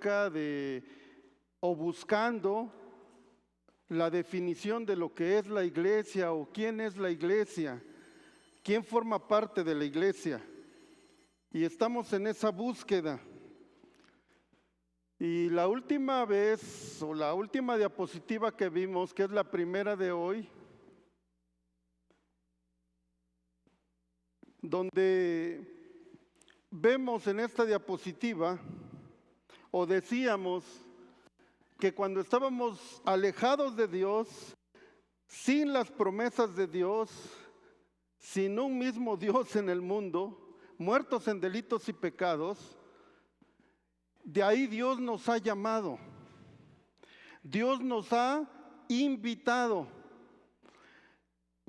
acerca de o buscando la definición de lo que es la iglesia o quién es la iglesia, quién forma parte de la iglesia. Y estamos en esa búsqueda. Y la última vez, o la última diapositiva que vimos, que es la primera de hoy, donde vemos en esta diapositiva, o decíamos que cuando estábamos alejados de Dios, sin las promesas de Dios, sin un mismo Dios en el mundo, muertos en delitos y pecados, de ahí Dios nos ha llamado, Dios nos ha invitado.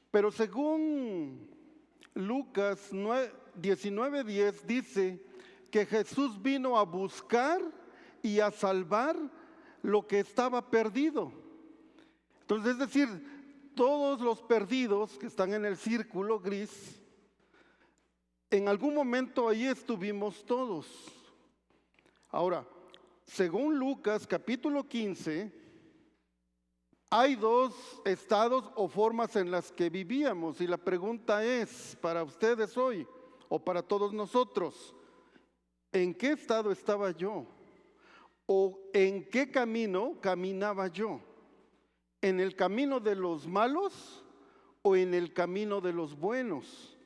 Pero según Lucas 19:10 dice que Jesús vino a buscar y a salvar lo que estaba perdido. Entonces, es decir, todos los perdidos que están en el círculo gris, en algún momento ahí estuvimos todos. Ahora, según Lucas capítulo 15, hay dos estados o formas en las que vivíamos, y la pregunta es para ustedes hoy o para todos nosotros: ¿en qué estado estaba yo? ¿O en qué camino caminaba yo? ¿En el camino de los malos o en el camino de los buenos?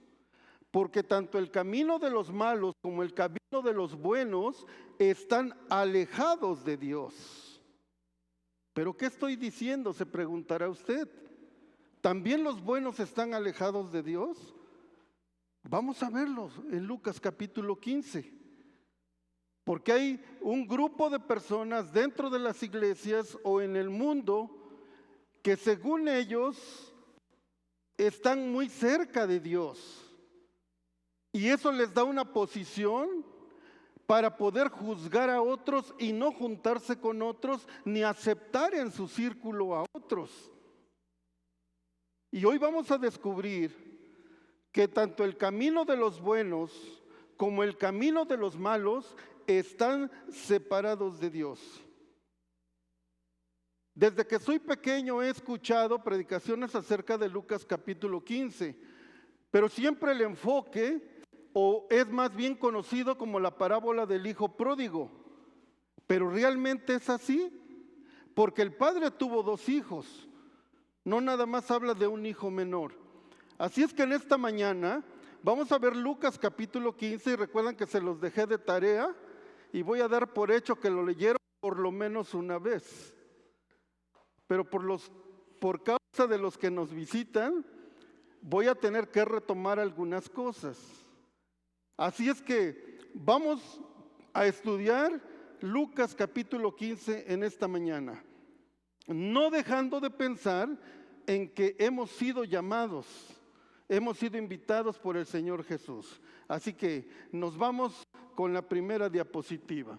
Porque tanto el camino de los malos como el camino de los buenos están alejados de Dios. ¿Pero qué estoy diciendo?, se preguntará usted. ¿También los buenos están alejados de Dios? Vamos a verlos en Lucas capítulo 15. Porque hay un grupo de personas dentro de las iglesias o en el mundo que según ellos están muy cerca de Dios. Y eso les da una posición para poder juzgar a otros y no juntarse con otros, ni aceptar en su círculo a otros. Y hoy vamos a descubrir que tanto el camino de los buenos como el camino de los malos están separados de Dios. Desde que soy pequeño he escuchado predicaciones acerca de Lucas capítulo 15, pero siempre el enfoque, o es más bien conocido como la parábola del hijo pródigo. Pero realmente es así, porque el padre tuvo 2 hijos, no nada más habla de un hijo menor. Así es que en esta mañana vamos a ver Lucas capítulo 15, y recuerdan que se los dejé de tarea, y voy a dar por hecho que lo leyeron por lo menos una vez. Pero por causa de los que nos visitan, voy a tener que retomar algunas cosas. Así es que vamos a estudiar Lucas capítulo 15 en esta mañana, no dejando de pensar en que hemos sido llamados, hemos sido invitados por el Señor Jesús. Así que nos vamos con la primera diapositiva,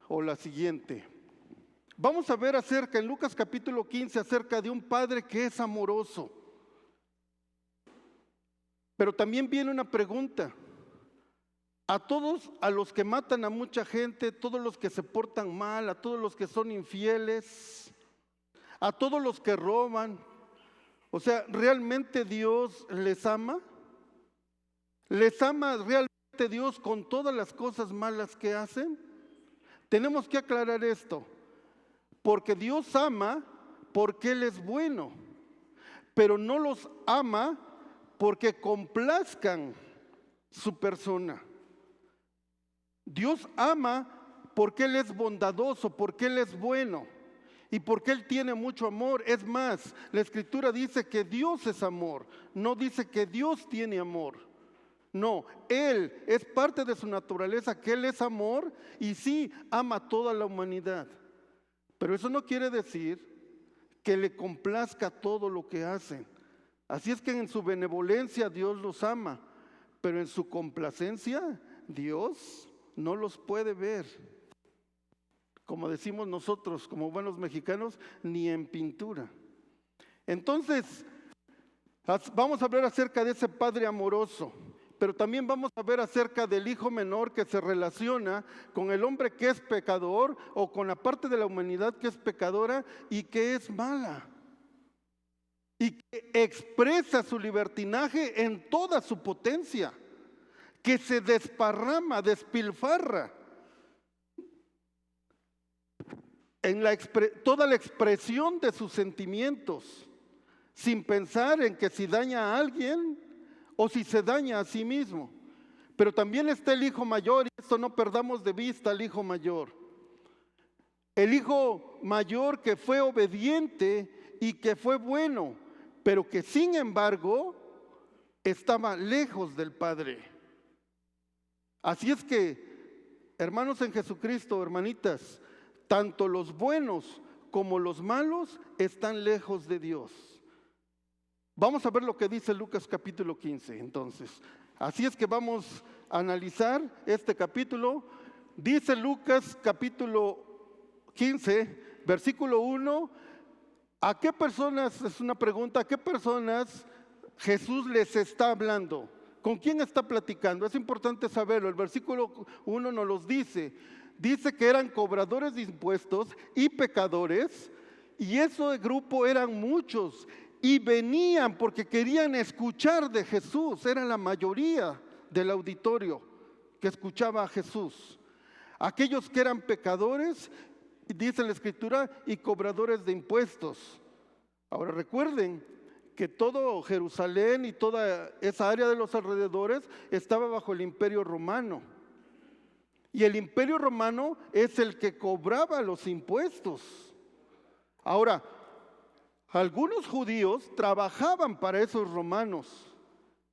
o la siguiente. Vamos a ver en Lucas capítulo 15 acerca de un padre que es amoroso. Pero también viene una pregunta. A todos, a los que matan a mucha gente, todos los que se portan mal, a todos los que son infieles, a todos los que roban, o sea, ¿realmente Dios les ama? ¿Les ama realmente Dios con todas las cosas malas que hacen? Tenemos que aclarar esto, porque Dios ama porque Él es bueno, pero no los ama porque complazcan su persona. Dios ama porque Él es bondadoso, porque Él es bueno y porque Él tiene mucho amor. Es más, la Escritura dice que Dios es amor, no dice que Dios tiene amor. No, Él es parte de su naturaleza, que Él es amor y sí ama a toda la humanidad. Pero eso no quiere decir que le complazca todo lo que hacen. Así es que en su benevolencia Dios los ama, pero en su complacencia Dios no los puede ver. Como decimos nosotros, como buenos mexicanos, ni en pintura. Entonces, vamos a hablar acerca de ese Padre amoroso. pero también vamos a ver acerca del hijo menor que se relaciona con el hombre que es pecador o con la parte de la humanidad que es pecadora y que es mala. Y que expresa su libertinaje en toda su potencia, que se desparrama, despilfarra en toda la expresión de sus sentimientos, sin pensar en que si daña a alguien o si se daña a sí mismo. Pero también está el hijo mayor, y esto no perdamos de vista al hijo mayor. El hijo mayor que fue obediente y que fue bueno, pero que sin embargo estaba lejos del Padre. Así es que, hermanos en Jesucristo, hermanitas, tanto los buenos como los malos están lejos de Dios. Vamos a ver lo que dice Lucas capítulo 15, entonces. Así es que vamos a analizar este capítulo. Dice Lucas capítulo 15, versículo 1, ¿a qué personas, es una pregunta, a qué personas Jesús les está hablando? ¿Con quién está platicando? Es importante saberlo. El versículo 1 nos los dice. Dice que eran cobradores de impuestos y pecadores, y ese grupo eran muchos, y venían porque querían escuchar de Jesús. Era la mayoría del auditorio que escuchaba a Jesús. Aquellos que eran pecadores, dice la Escritura, y cobradores de impuestos. Ahora recuerden que todo Jerusalén y toda esa área de los alrededores estaba bajo el Imperio Romano. Y el Imperio Romano es el que cobraba los impuestos. Ahora, algunos judíos trabajaban para esos romanos.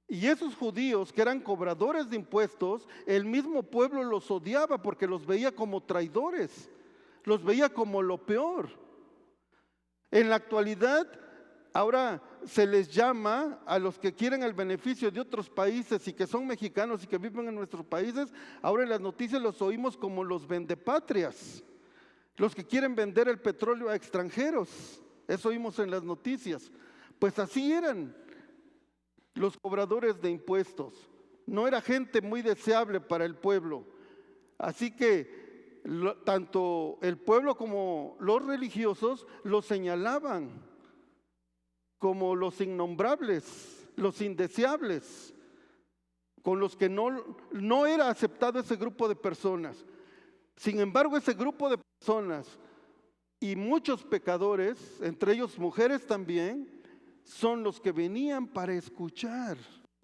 Y esos judíos que eran cobradores de impuestos, el mismo pueblo los odiaba porque los veía como traidores, los veía como lo peor. En la actualidad, ahora se les llama a los que quieren el beneficio de otros países y que son mexicanos y que viven en nuestros países, ahora en las noticias los oímos como los vendepatrias, los que quieren vender el petróleo a extranjeros. Eso oímos en las noticias. Pues así eran los cobradores de impuestos. No era gente muy deseable para el pueblo. Así que tanto el pueblo como los religiosos los señalaban como los innombrables, los indeseables, con los que no era aceptado ese grupo de personas. Sin embargo, ese grupo de personas y muchos pecadores, entre ellos mujeres también, son los que venían para escuchar.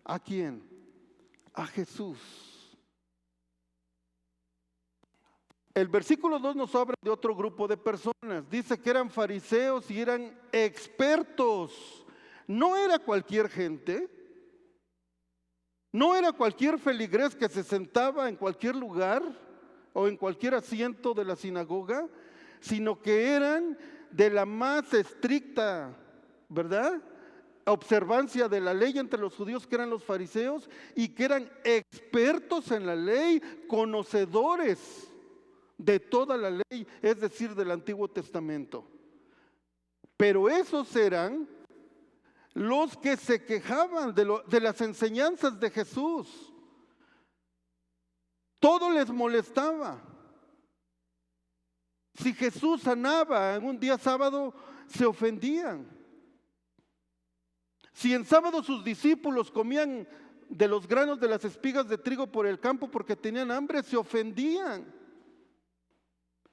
¿A quién? A Jesús. El versículo 2 nos habla de otro grupo de personas. Dice que eran fariseos y eran expertos. No era cualquier gente, no era cualquier feligrés que se sentaba en cualquier lugar o en cualquier asiento de la sinagoga, sino que eran de la más estricta, ¿verdad?, observancia de la ley entre los judíos, que eran los fariseos, y que eran expertos en la ley, conocedores de toda la ley, es decir, del Antiguo Testamento. Pero esos eran los que se quejaban de las enseñanzas de Jesús. Todo les molestaba. Si Jesús sanaba en un día sábado, se ofendían. Si en sábado sus discípulos comían de los granos de las espigas de trigo por el campo porque tenían hambre, se ofendían.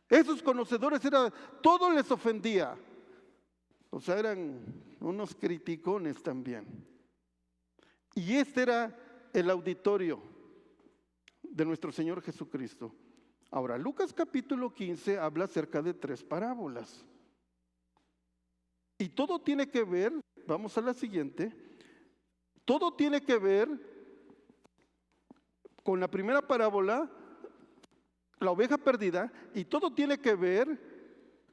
Esos conocedores, todo les ofendía. O sea, eran unos criticones también. Y este era el auditorio de nuestro Señor Jesucristo. Ahora, Lucas capítulo 15 habla acerca de 3 parábolas. Y todo tiene que ver, vamos a la siguiente, todo tiene que ver con la primera parábola, la oveja perdida, y todo tiene que ver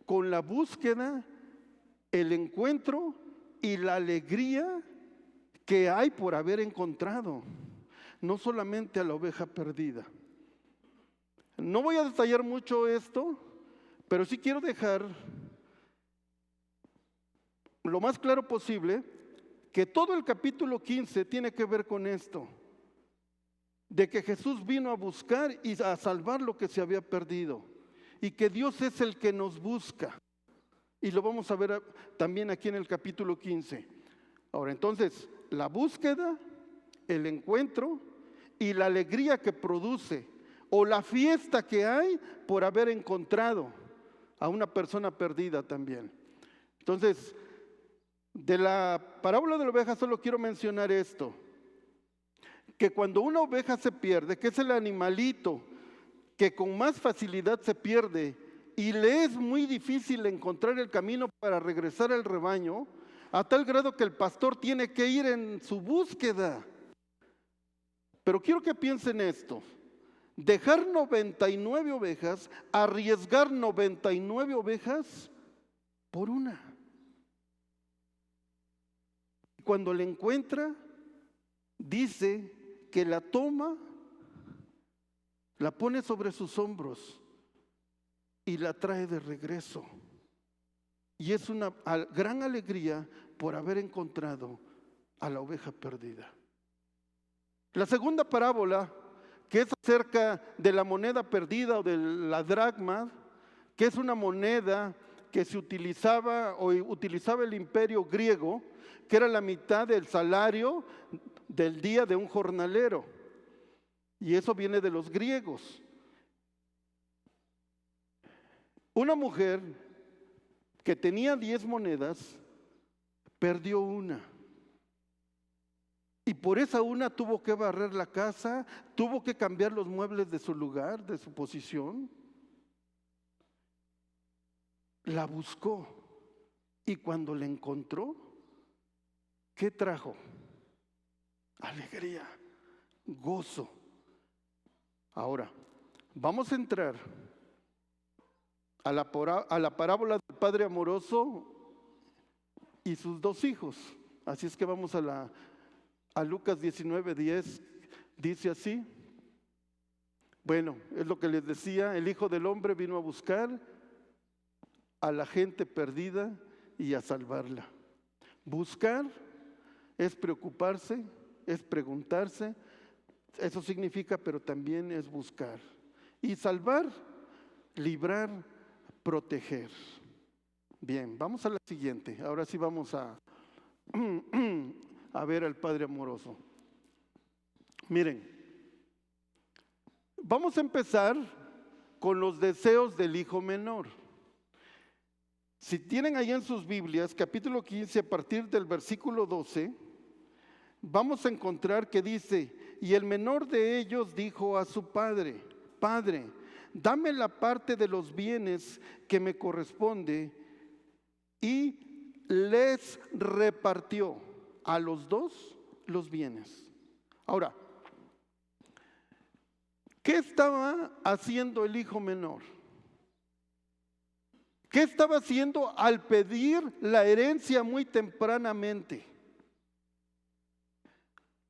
con la búsqueda, el encuentro y la alegría que hay por haber encontrado, no solamente a la oveja perdida. No voy a detallar mucho esto, pero sí quiero dejar lo más claro posible que todo el capítulo 15 tiene que ver con esto. de que Jesús vino a buscar y a salvar lo que se había perdido, y que Dios es el que nos busca. Y lo vamos a ver también aquí en el capítulo 15. Ahora, entonces, la búsqueda, el encuentro y la alegría que produce, o la fiesta que hay por haber encontrado a una persona perdida también. Entonces, de la parábola de la oveja solo quiero mencionar esto, que cuando una oveja se pierde, que es el animalito que con más facilidad se pierde y le es muy difícil encontrar el camino para regresar al rebaño, a tal grado que el pastor tiene que ir en su búsqueda. Pero quiero que piensen esto: dejar 99 ovejas, arriesgar 99 ovejas por una. Cuando la encuentra, dice que la toma, la pone sobre sus hombros y la trae de regreso. Y es una gran alegría por haber encontrado a la oveja perdida. La segunda parábola, que es acerca de la moneda perdida o de la dracma, que es una moneda que se utilizaba o utilizaba el imperio griego, que era la mitad del salario del día de un jornalero. Y eso viene de los griegos. Una mujer que tenía 10 monedas, perdió una. Y por esa una tuvo que barrer la casa, tuvo que cambiar los muebles de su lugar, de su posición. La buscó y cuando la encontró, ¿qué trajo? Alegría, gozo. Ahora, vamos a entrar a la parábola del padre amoroso y sus 2 hijos. Así es que vamos a Lucas 19:10, dice así. Bueno, es lo que les decía: el Hijo del Hombre vino a buscar a la gente perdida y a salvarla. Buscar es preocuparse, es preguntarse, eso significa, pero también es buscar. Y salvar, librar, proteger. Bien, vamos a la siguiente. Ahora sí vamos a ver al Padre amoroso. Miren, vamos a empezar con los deseos del hijo menor. Si tienen ahí en sus Biblias, capítulo 15, a partir del versículo 12, vamos a encontrar que dice: y el menor de ellos dijo a su padre: Padre, dame la parte de los bienes que me corresponde. Y les repartió a los 2 los bienes. Ahora, ¿qué estaba haciendo el hijo menor? ¿Qué estaba haciendo al pedir la herencia muy tempranamente?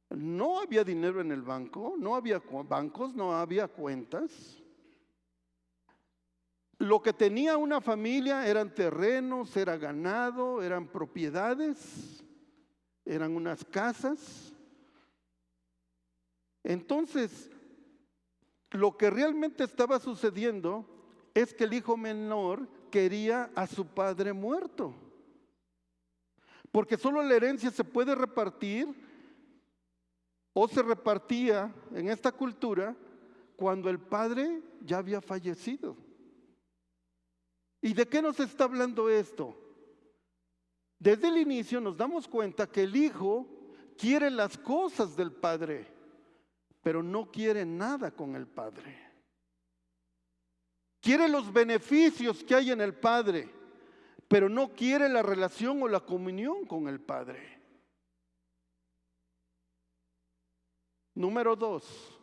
No había dinero en el banco, no había bancos, no había cuentas. Lo que tenía una familia eran terrenos, era ganado, eran propiedades, eran unas casas. Entonces, lo que realmente estaba sucediendo es que el hijo menor quería a su padre muerto. Porque solo la herencia se puede repartir, o se repartía en esta cultura, cuando el padre ya había fallecido. ¿Y de qué nos está hablando esto? Desde el inicio nos damos cuenta que el hijo quiere las cosas del padre, pero no quiere nada con el padre. Quiere los beneficios que hay en el padre, pero no quiere la relación o la comunión con el padre. Número 2,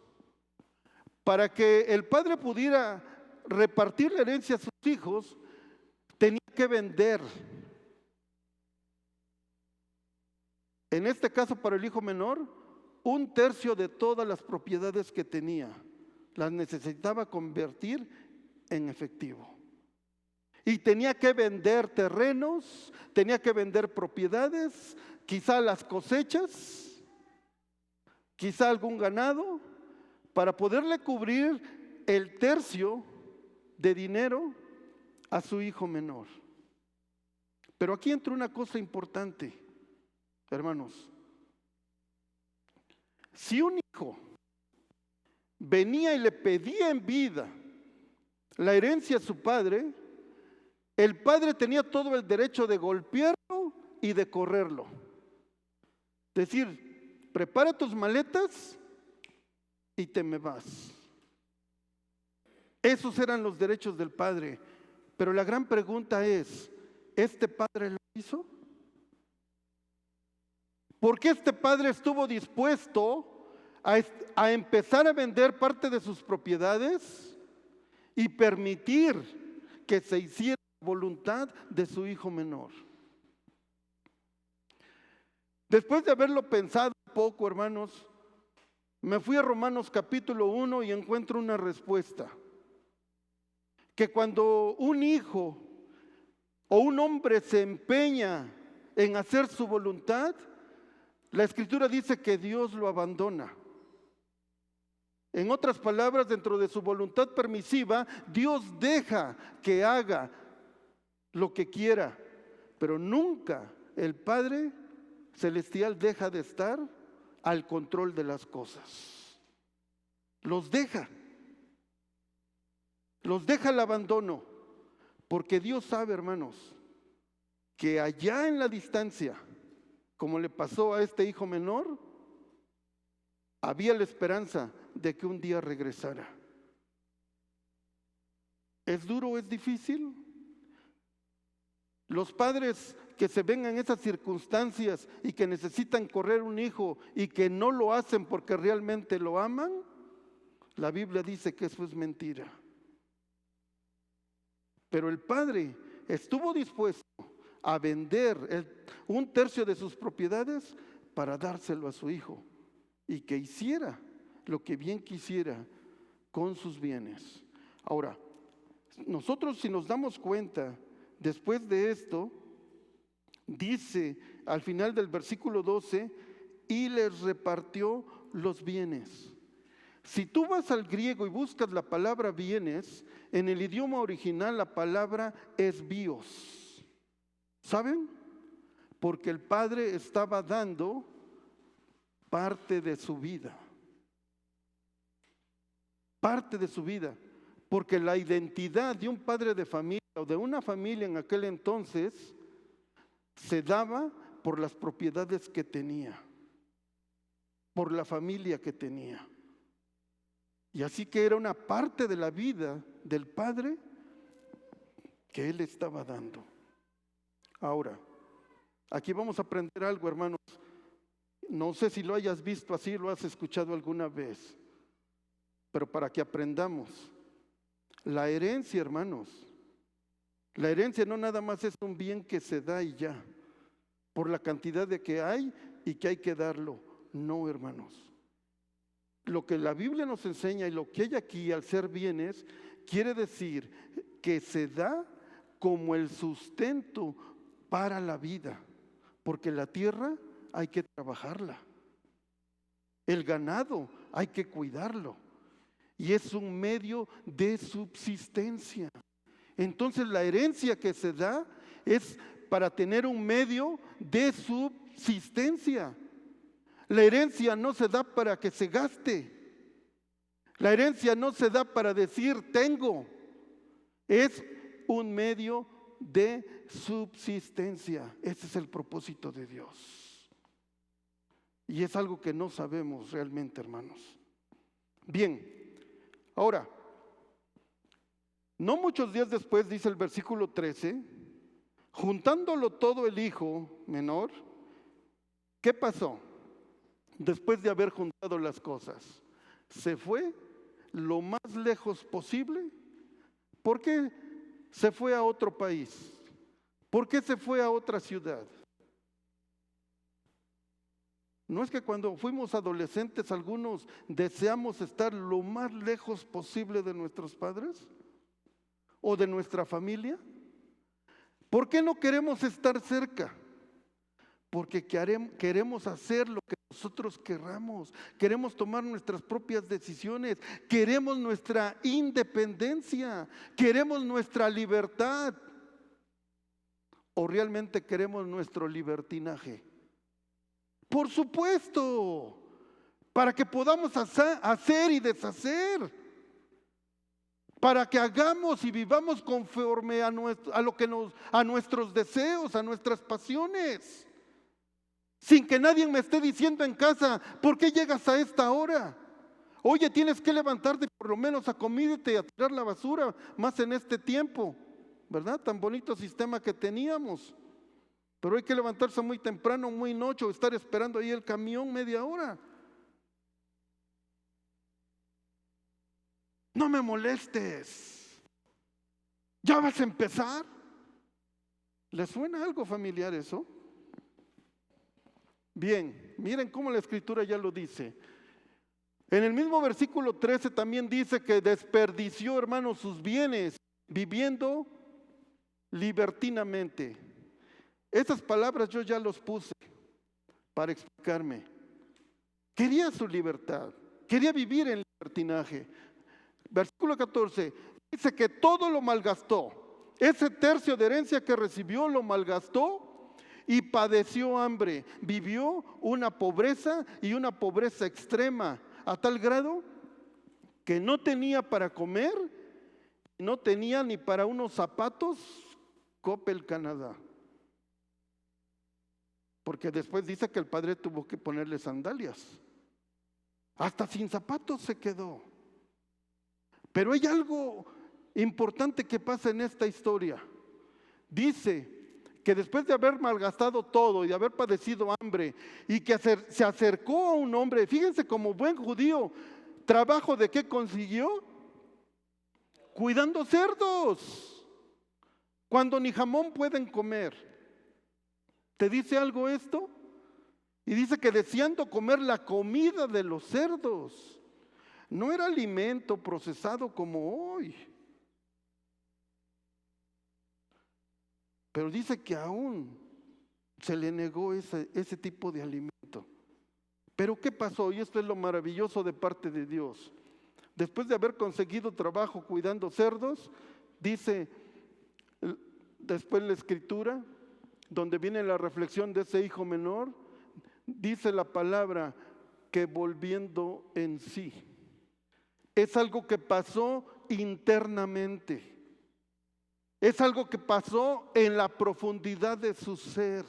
para que el padre pudiera repartir la herencia a sus hijos, tenía que vender. En este caso, para el hijo menor, 1/3 de todas las propiedades que tenía las necesitaba convertir en efectivo. Y tenía que vender terrenos, tenía que vender propiedades, quizá las cosechas, quizá algún ganado, para poderle cubrir el tercio de dinero a su hijo menor. Pero aquí entra una cosa importante, hermanos. Si un hijo venía y le pedía en vida la herencia a su padre, el padre tenía todo el derecho de golpearlo y de correrlo. Decir, prepara tus maletas y te me vas. Esos eran los derechos del padre. Pero la gran pregunta es, ¿este padre lo hizo? ¿Por qué este padre estuvo dispuesto a empezar a vender parte de sus propiedades y permitir que se hiciera la voluntad de su hijo menor? Después de haberlo pensado un poco, hermanos, me fui a Romanos capítulo 1 y encuentro una respuesta. Que cuando un hijo o un hombre se empeña en hacer su voluntad, la Escritura dice que Dios lo abandona. En otras palabras, dentro de su voluntad permisiva, Dios deja que haga lo que quiera, pero nunca el Padre Celestial deja de estar al control de las cosas. Los deja al abandono, porque Dios sabe, hermanos, que allá en la distancia, como le pasó a este hijo menor, había la esperanza de que un día regresara. ¿Es duro, es difícil? Los padres que se ven en esas circunstancias y que necesitan correr un hijo y que no lo hacen porque realmente lo aman, la Biblia dice que eso es mentira. Pero el padre estuvo dispuesto a vender un tercio de sus propiedades para dárselo a su hijo y que hiciera lo que bien quisiera con sus bienes. Ahora, nosotros si nos damos cuenta, después de esto, dice al final del versículo 12, y les repartió los bienes. Si tú vas al griego y buscas la palabra bienes, en el idioma original la palabra es bios. ¿Saben? Porque el padre estaba dando parte de su vida. Parte de su vida. Porque la identidad de un padre de familia o de una familia en aquel entonces se daba por las propiedades que tenía, por la familia que tenía. Y así que era una parte de la vida del padre que él estaba dando. Ahora, aquí vamos a aprender algo, hermanos. No sé si lo hayas visto así, lo has escuchado alguna vez, pero para que aprendamos. La herencia, hermanos, la herencia no nada más es un bien que se da y ya, por la cantidad de que hay y que hay que darlo. No, hermanos. Lo que la Biblia nos enseña y lo que hay aquí al ser bienes, quiere decir que se da como el sustento para la vida, porque la tierra hay que trabajarla, el ganado hay que cuidarlo y es un medio de subsistencia. Entonces la herencia que se da es para tener un medio de subsistencia. La herencia no se da para que se gaste. La herencia no se da para decir tengo. Es un medio de subsistencia. Ese es el propósito de Dios. Y es algo que no sabemos realmente, hermanos. Bien, ahora, no muchos días después, dice el versículo 13, juntándolo todo el hijo menor, ¿qué pasó? Después de haber juntado las cosas, se fue lo más lejos posible. ¿Por qué se fue a otro país? ¿Por qué se fue a otra ciudad? ¿No es que cuando fuimos adolescentes algunos deseamos estar lo más lejos posible de nuestros padres o de nuestra familia? ¿Por qué no queremos estar cerca? Porque queremos hacer lo que nosotros querramos. Queremos tomar nuestras propias decisiones, queremos nuestra independencia, queremos nuestra libertad. ¿O realmente queremos nuestro libertinaje? Por supuesto, para que podamos hacer y deshacer, para que hagamos y vivamos conforme a nuestros deseos, a nuestras pasiones, sin que nadie me esté diciendo en casa: ¿por qué llegas a esta hora? Oye, tienes que levantarte por lo menos a comidarte y a tirar la basura, más en este tiempo, ¿verdad? Tan bonito sistema que teníamos. Pero hay que levantarse muy temprano, muy noche, o estar esperando ahí el camión media hora. No me molestes. ¿Ya vas a empezar? ¿Les suena algo familiar eso? Bien, miren cómo la Escritura ya lo dice. En el mismo versículo 13 también dice que desperdició, hermanos, sus bienes viviendo libertinamente. Esas palabras yo ya los puse para explicarme. Quería su libertad, quería vivir en libertinaje. Versículo 14 dice que todo lo malgastó. Ese tercio de herencia que recibió lo malgastó y padeció hambre. Vivió una pobreza, y una pobreza extrema, a tal grado que no tenía para comer, no tenía ni para unos zapatos Coppel Canadá. Porque después dice que el padre tuvo que ponerle sandalias. Hasta sin zapatos se quedó. Pero hay algo importante que pasa en esta historia. Dice que después de haber malgastado todo y de haber padecido hambre, y que se acercó a un hombre, fíjense, como buen judío, ¿trabajo de qué consiguió? Cuidando cerdos, cuando ni jamón pueden comer. ¿Te dice algo esto? Y dice que deseando comer la comida de los cerdos. No era alimento procesado como hoy. Pero dice que aún se le negó ese tipo de alimento. Pero ¿qué pasó? Y esto es lo maravilloso de parte de Dios. Después de haber conseguido trabajo cuidando cerdos, dice después la Escritura, donde viene la reflexión de ese hijo menor, dice la palabra que volviendo en sí. Es algo que pasó internamente. Es algo que pasó en la profundidad de su ser.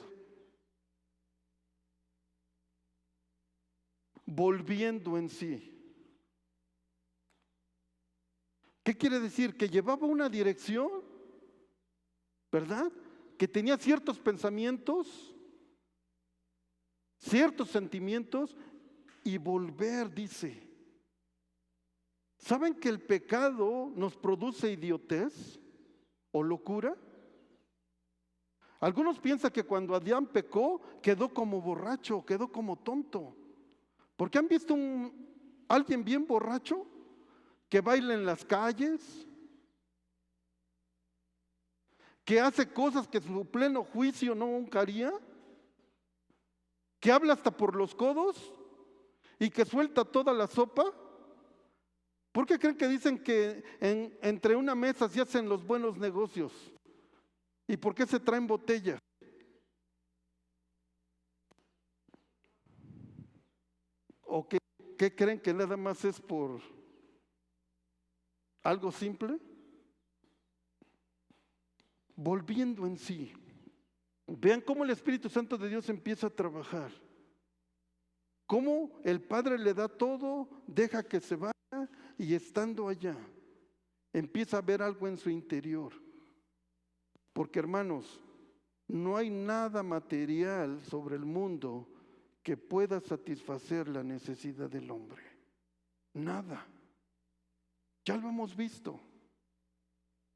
Volviendo en sí. ¿Qué quiere decir? Que llevaba una dirección, ¿verdad? Que tenía ciertos pensamientos, ciertos sentimientos, y volver, dice. ¿Saben que el pecado nos produce idiotez o locura? Algunos piensan que cuando Adán pecó, quedó como borracho, quedó como tonto. ¿Por qué han visto alguien bien borracho que baila en las calles, que hace cosas que su pleno juicio no nunca haría, que habla hasta por los codos y que suelta toda la sopa? ¿Por qué creen que dicen que entre una mesa se hacen los buenos negocios? ¿Y por qué se traen botellas? ¿O qué creen que nada más es por algo simple? Volviendo en sí. Vean cómo el Espíritu Santo de Dios empieza a trabajar. Cómo el Padre le da todo, deja que se vaya, y estando allá, empieza a ver algo en su interior. Porque, hermanos, no hay nada material sobre el mundo que pueda satisfacer la necesidad del hombre. Nada. Ya lo hemos visto.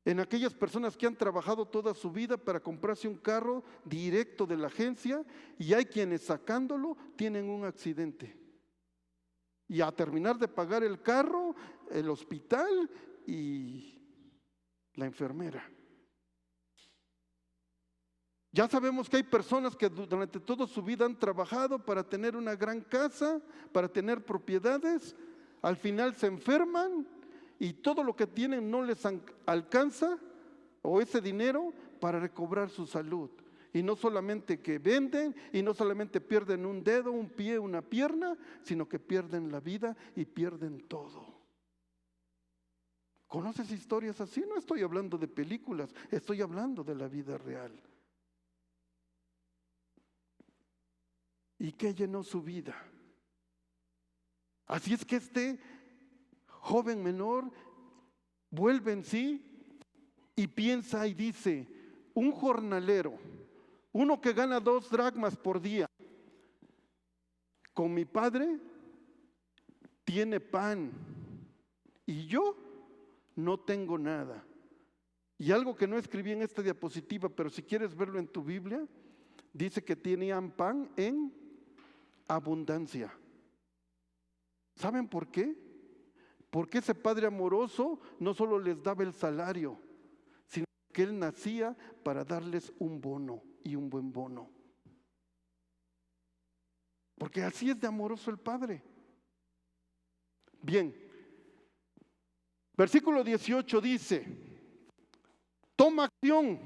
En aquellas personas que han trabajado toda su vida para comprarse un carro directo de la agencia, y hay quienes sacándolo tienen un accidente. Y a terminar de pagar el carro, el hospital y la enfermera. Ya sabemos que hay personas que durante toda su vida han trabajado para tener una gran casa, para tener propiedades, al final se enferman y todo lo que tienen no les alcanza, o ese dinero, para recobrar su salud. Y no solamente que venden, y no solamente pierden un dedo, un pie, una pierna, sino que pierden la vida y pierden todo. ¿Conoces historias así? No estoy hablando de películas, estoy hablando de la vida real. ¿Y qué llenó su vida? Así es que este joven menor vuelve en sí y piensa y dice: un jornalero, uno que gana 2 dracmas por día, con mi padre tiene pan y yo no tengo nada. Y algo que no escribí en esta diapositiva, pero si quieres verlo en tu Biblia, dice que tenían pan en abundancia. ¿Saben por qué? Porque ese padre amoroso no solo les daba el salario, sino que él nacía para darles un bono, y un buen bono. Porque así es de amoroso el Padre. Bien, versículo 18 dice: toma acción,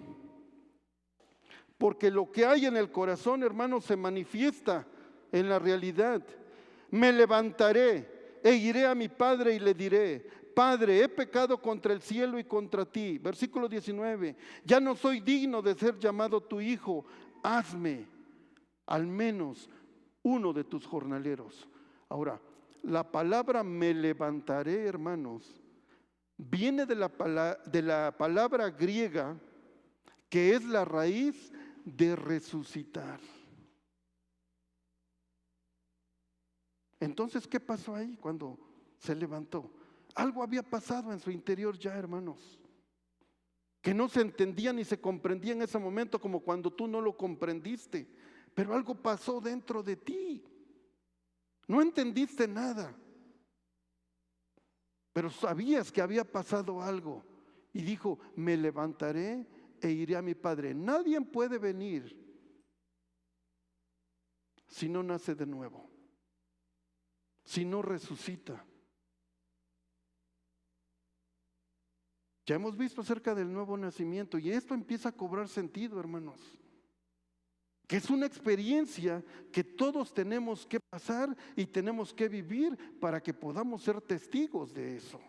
porque lo que hay en el corazón, hermanos, se manifiesta en la realidad. Me levantaré e iré a mi padre y le diré: Padre, he pecado contra el cielo y contra ti. Versículo 19: ya no soy digno de ser llamado tu hijo, hazme al menos uno de tus jornaleros. Ahora, la palabra me levantaré, hermanos, viene de la palabra griega, que es la raíz de resucitar. Entonces, ¿qué pasó ahí cuando se levantó? Algo había pasado en su interior ya, hermanos, que no se entendía ni se comprendía en ese momento, como cuando tú no lo comprendiste, pero algo pasó dentro de ti. No entendiste nada, pero sabías que había pasado algo, y dijo: me levantaré e iré a mi padre. Nadie puede venir si no nace de nuevo, si no resucita. Ya hemos visto acerca del nuevo nacimiento, y esto empieza a cobrar sentido, hermanos, que es una experiencia que todos tenemos que pasar y tenemos que vivir para que podamos ser testigos de eso.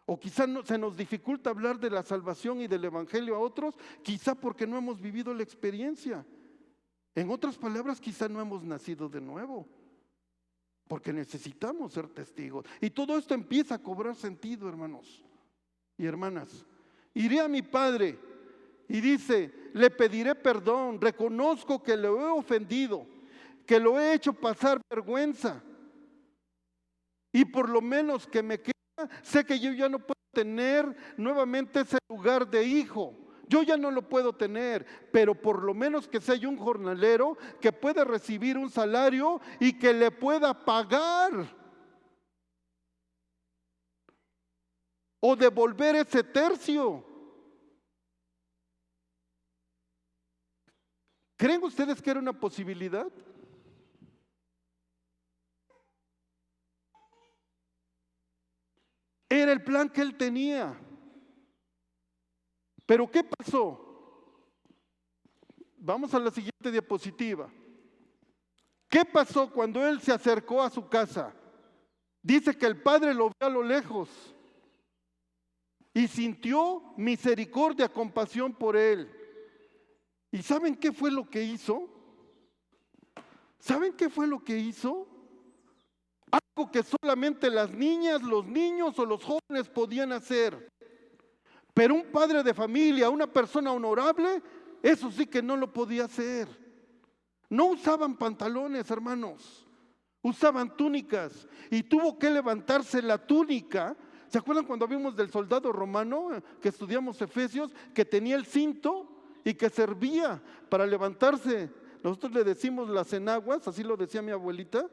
O quizá se nos dificulta hablar de la salvación y del evangelio a otros, quizá porque no hemos vivido la experiencia. En otras palabras, quizá no hemos nacido de nuevo, porque necesitamos ser testigos. Y todo esto empieza a cobrar sentido, hermanos y hermanas. Iré a mi padre, y dice: le pediré perdón, reconozco que lo he ofendido, que lo he hecho pasar vergüenza, y por lo menos que me queda, sé que yo ya no puedo tener nuevamente ese lugar de hijo. Yo ya no lo puedo tener, pero por lo menos que sea yo un jornalero que pueda recibir un salario y que le pueda pagar o devolver ese tercio. ¿Creen ustedes que era una posibilidad? Era el plan que él tenía. Pero ¿qué pasó? Vamos a la siguiente diapositiva. ¿Qué pasó cuando él se acercó a su casa? Dice que el padre lo vio a lo lejos y sintió misericordia, compasión por él. ¿Y saben qué fue lo que hizo? ¿Saben qué fue lo que hizo? Algo que solamente las niñas, los niños o los jóvenes podían hacer. Pero un padre de familia, una persona honorable, eso sí que no lo podía hacer. No usaban pantalones, hermanos, usaban túnicas, y tuvo que levantarse la túnica. ¿Se acuerdan cuando vimos del soldado romano que estudiamos Efesios, que tenía el cinto y que servía para levantarse? Nosotros le decimos las enaguas, así lo decía mi abuelita,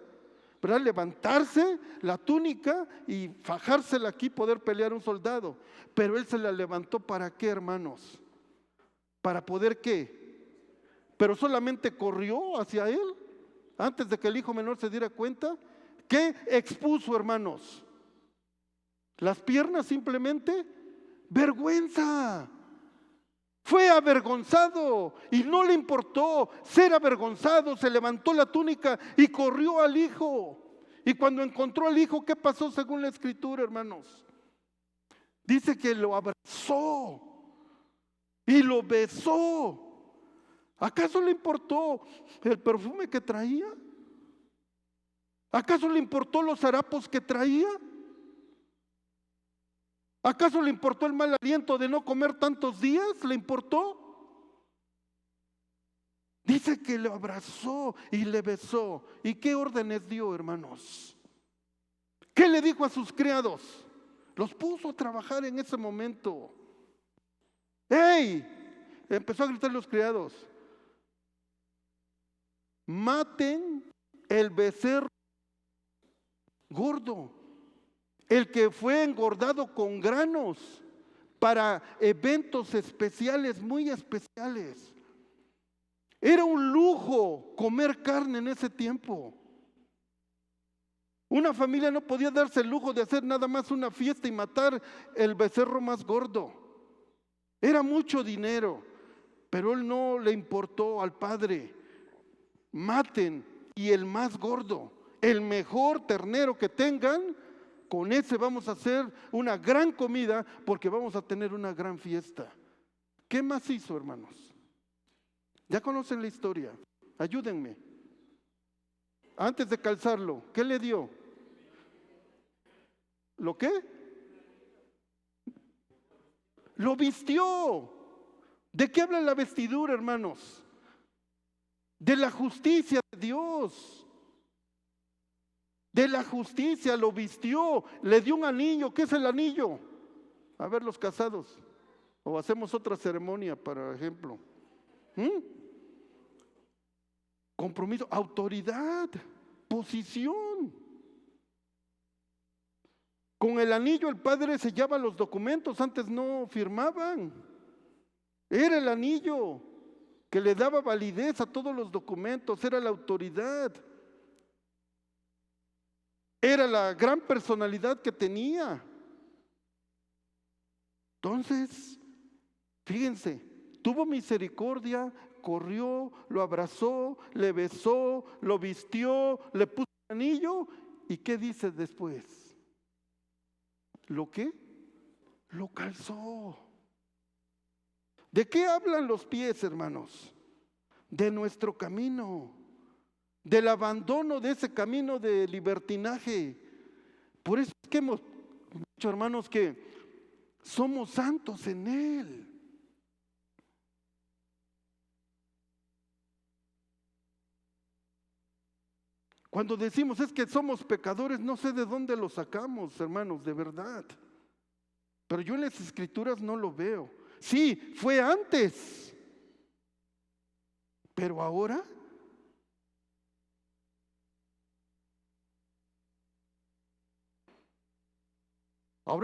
¿verdad? Levantarse la túnica y fajársela aquí, poder pelear un soldado. Pero él se la levantó, ¿para qué, hermanos? para poder ¿qué? Pero solamente corrió hacia él antes de que el hijo menor se diera cuenta. ¿Qué expuso, hermanos? Las piernas simplemente, vergüenza. Fue avergonzado y no le importó ser avergonzado, se levantó la túnica y corrió al hijo. Y cuando encontró al hijo, ¿qué pasó según la escritura, hermanos? Dice que lo abrazó y lo besó. ¿Acaso le importó el perfume que traía? ¿Acaso le importó los harapos que traía? ¿Acaso le importó el mal aliento de no comer tantos días? ¿Le importó? Dice que lo abrazó y le besó. ¿Y qué órdenes dio, hermanos? ¿Qué le dijo a sus criados? Los puso a trabajar en ese momento. ¡Ey! Empezó a gritar los criados. Maten el becerro gordo, el que fue engordado con granos para eventos especiales, muy especiales. Era un lujo comer carne en ese tiempo. Una familia no podía darse el lujo de hacer nada más una fiesta y matar el becerro más gordo. Era mucho dinero, pero él no le importó al padre. Maten y el más gordo, el mejor ternero que tengan, con ese vamos a hacer una gran comida porque vamos a tener una gran fiesta. ¿Qué más hizo, hermanos? Ya conocen la historia, ayúdenme. Antes de calzarlo, ¿qué le dio? ¿Lo qué? Lo vistió. ¿De qué habla la vestidura, hermanos? De la justicia de Dios. De la justicia, lo vistió, le dio un anillo. ¿Qué es el anillo? A ver, los casados. O hacemos otra ceremonia, por ejemplo. Compromiso, autoridad, posición. Con el anillo el padre sellaba los documentos, antes no firmaban. Era el anillo que le daba validez a todos los documentos, era la autoridad. Era la gran personalidad que tenía. Entonces, fíjense, tuvo misericordia, corrió, lo abrazó, le besó, lo vistió, le puso el anillo. ¿Y qué dice después? ¿Lo qué? Lo calzó. ¿De qué hablan los pies, hermanos? De nuestro camino, del abandono de ese camino de libertinaje. Por eso es que hemos dicho, hermanos, que somos santos en Él. Cuando decimos es que somos pecadores, no sé de dónde lo sacamos, hermanos, de verdad. Pero yo en las escrituras no lo veo. Sí, fue antes. Pero ahora,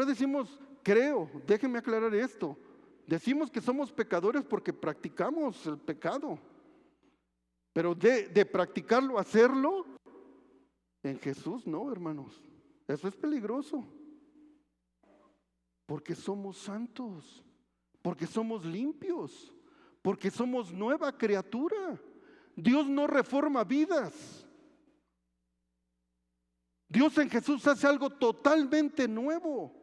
decimos, creo, déjenme aclarar esto. Decimos que somos pecadores porque practicamos el pecado. Pero de practicarlo, hacerlo, en Jesús no, hermanos. Eso es peligroso. Porque somos santos, porque somos limpios, porque somos nueva criatura. Dios no reforma vidas. Dios en Jesús hace algo totalmente nuevo.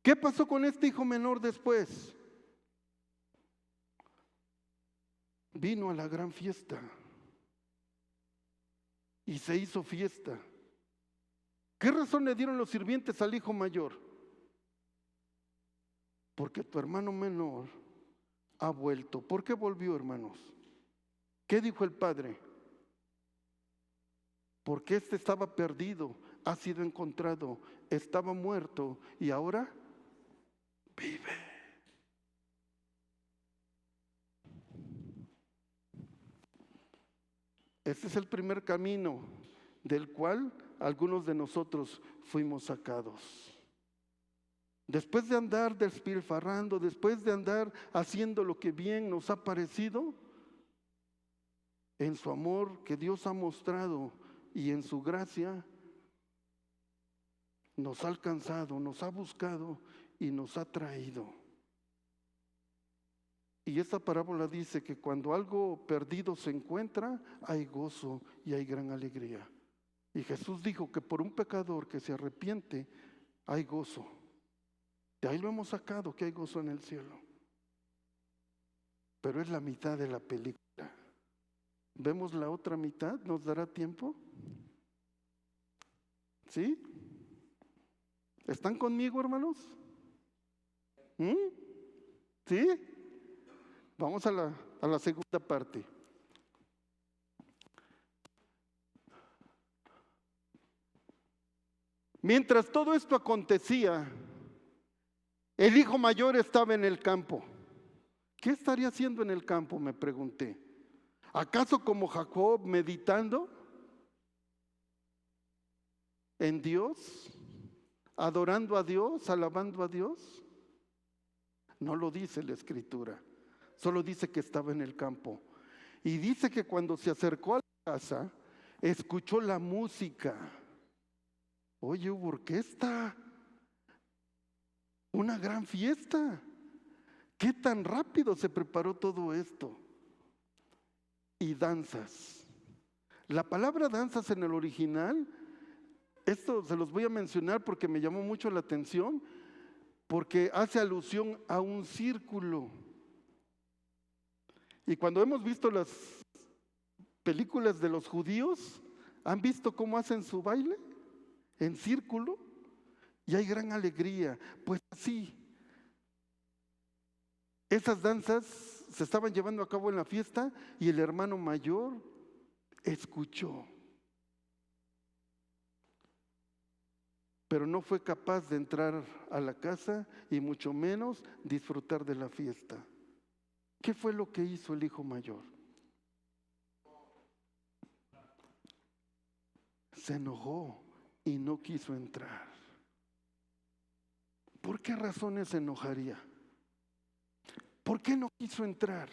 ¿Qué pasó con este hijo menor después? Vino a la gran fiesta y se hizo fiesta. ¿Qué razón le dieron los sirvientes al hijo mayor? Porque tu hermano menor ha vuelto. ¿Por qué volvió, hermanos? ¿Qué dijo el padre? Porque este estaba perdido, ha sido encontrado, estaba muerto y ahora vive. Este es el primer camino del cual algunos de nosotros fuimos sacados. Después de andar despilfarrando, después de andar haciendo lo que bien nos ha parecido, en su amor que Dios ha mostrado y en su gracia, nos ha alcanzado, nos ha buscado y nos ha traído. Y esta parábola dice que cuando algo perdido se encuentra, hay gozo y hay gran alegría. Y Jesús dijo que por un pecador que se arrepiente, hay gozo. De ahí lo hemos sacado, que hay gozo en el cielo. Pero es la mitad de la película. ¿Vemos la otra mitad? ¿Nos dará tiempo? ¿Sí? ¿Están conmigo, hermanos? ¿Sí? Vamos a la segunda parte. Mientras todo esto acontecía, el hijo mayor estaba en el campo. ¿Qué estaría haciendo en el campo?, me pregunté. ¿Acaso como Jacob meditando en Dios, adorando a Dios, alabando a Dios? No lo dice la Escritura, solo dice que estaba en el campo. Y dice que cuando se acercó a la casa, escuchó la música. Oye, hubo orquesta, una gran fiesta. ¿Qué tan rápido se preparó todo esto? Y danzas. La palabra danzas en el original, esto se los voy a mencionar porque me llamó mucho la atención, porque hace alusión a un círculo. Y cuando hemos visto las películas de los judíos, ¿han visto cómo hacen su baile? En círculo, y hay gran alegría. Pues así, esas danzas se estaban llevando a cabo en la fiesta y el hermano mayor escuchó, pero no fue capaz de entrar a la casa y mucho menos disfrutar de la fiesta. ¿Qué fue lo que hizo el hijo mayor? Se enojó y no quiso entrar. ¿Por qué razones se enojaría? ¿Por qué no quiso entrar?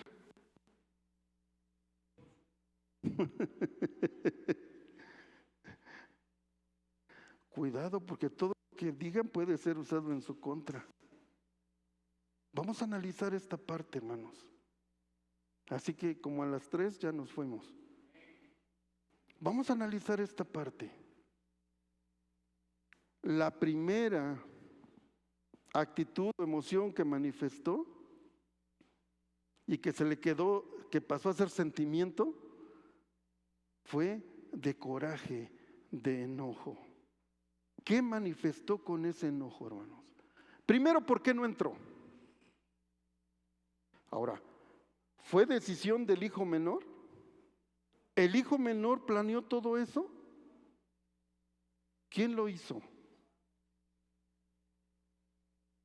Cuidado, porque todo lo que digan puede ser usado en su contra. Vamos a analizar esta parte, hermanos. Así que como a las 3 ya nos fuimos. Vamos a analizar esta parte. La primera actitud o emoción que manifestó y que se le quedó, que pasó a ser sentimiento, fue de coraje, de enojo. ¿Qué manifestó con ese enojo, hermanos? Primero, ¿por qué no entró? Ahora, ¿fue decisión del hijo menor? ¿El hijo menor planeó todo eso? ¿Quién lo hizo?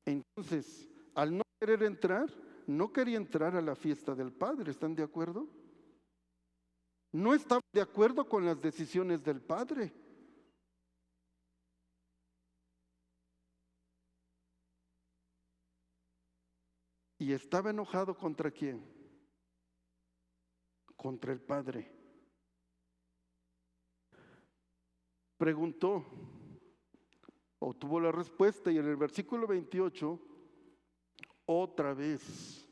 Entonces, al no querer entrar, no quería entrar a la fiesta del padre, ¿están de acuerdo? No estaba de acuerdo con las decisiones del padre. Y estaba enojado ¿contra quién? Contra el padre. Preguntó, obtuvo la respuesta y en el versículo 28, otra vez,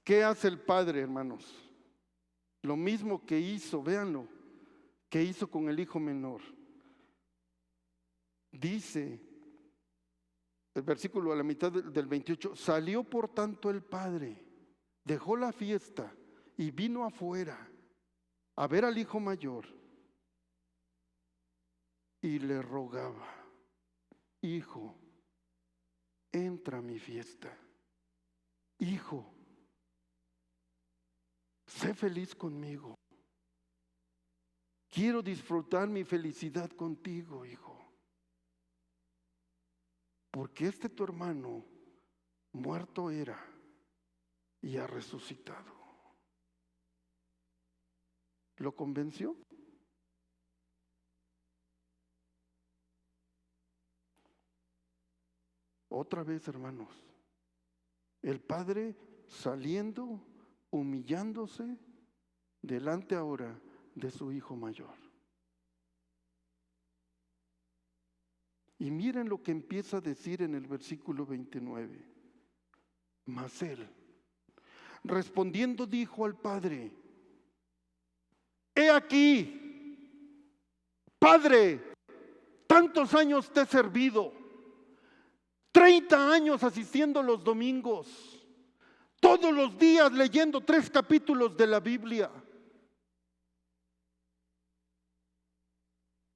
¿qué hace el padre, hermanos? Lo mismo que hizo, véanlo, que hizo con el hijo menor. Dice el versículo a la mitad del 28, salió por tanto el padre, dejó la fiesta y vino afuera a ver al hijo mayor y le rogaba, hijo, entra a mi fiesta. Hijo, sé feliz conmigo. Quiero disfrutar mi felicidad contigo, hijo. Porque tu hermano muerto era y ha resucitado. ¿Lo convenció? Otra vez, hermanos, el padre saliendo, humillándose delante ahora de su hijo mayor. Y miren lo que empieza a decir en el versículo 29. Mas él, respondiendo, dijo al padre: he aquí, Padre, tantos años te he servido, 30 años asistiendo los domingos, todos los días leyendo 3 capítulos de la Biblia.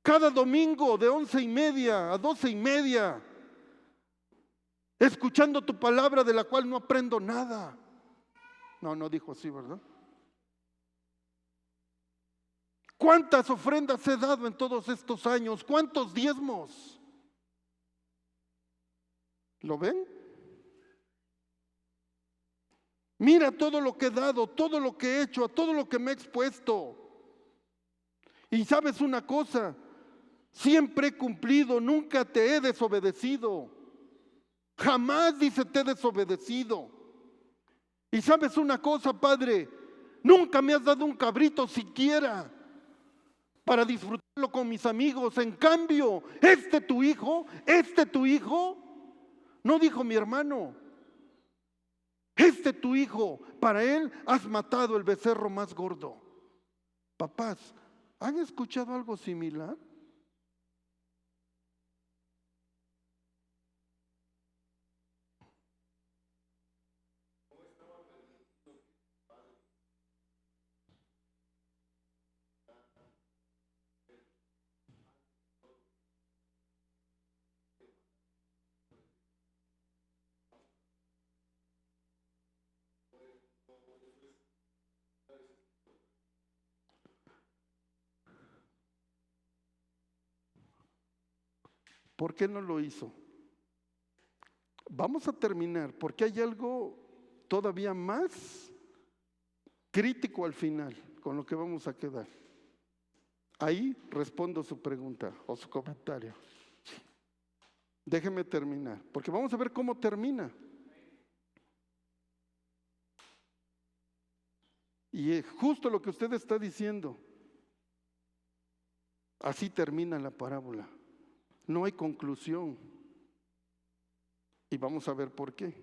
Cada domingo de 11:30 a 12:30, escuchando tu palabra de la cual no aprendo nada. No dijo así, ¿verdad? ¿Cuántas ofrendas he dado en todos estos años? ¿Cuántos diezmos? ¿Lo ven? Mira todo lo que he dado, todo lo que he hecho, a todo lo que me he expuesto. Y sabes una cosa, siempre he cumplido, nunca te he desobedecido. Jamás, dice, te he desobedecido. Y sabes una cosa, Padre, nunca me has dado un cabrito siquiera para disfrutarlo con mis amigos. En cambio, tu hijo, no dijo mi hermano, tu hijo, para él has matado el becerro más gordo. Papás, ¿han escuchado algo similar? ¿Por qué no lo hizo? Vamos a terminar, porque hay algo todavía más crítico al final, con lo que vamos a quedar. Ahí respondo su pregunta o su comentario. Déjeme terminar, porque vamos a ver cómo termina. Y es justo lo que usted está diciendo. Así termina la parábola. No hay conclusión. Y vamos a ver por qué.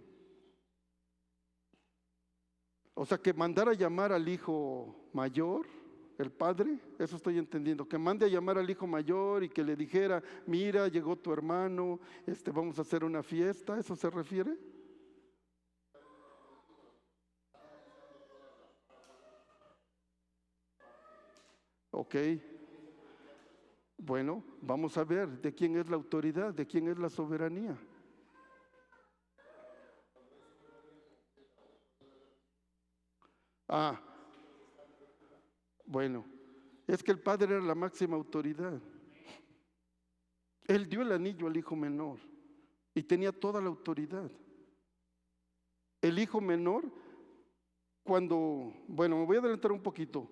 O sea, que mandara a llamar al hijo mayor, el padre, eso estoy entendiendo, que mande a llamar al hijo mayor y que le dijera: mira, llegó tu hermano, vamos a hacer una fiesta. ¿A eso se refiere? Ok. Bueno, vamos a ver de quién es la autoridad, de quién es la soberanía. Bueno, es que el padre era la máxima autoridad. Él dio el anillo al hijo menor y tenía toda la autoridad. El hijo menor, me voy a adelantar un poquito.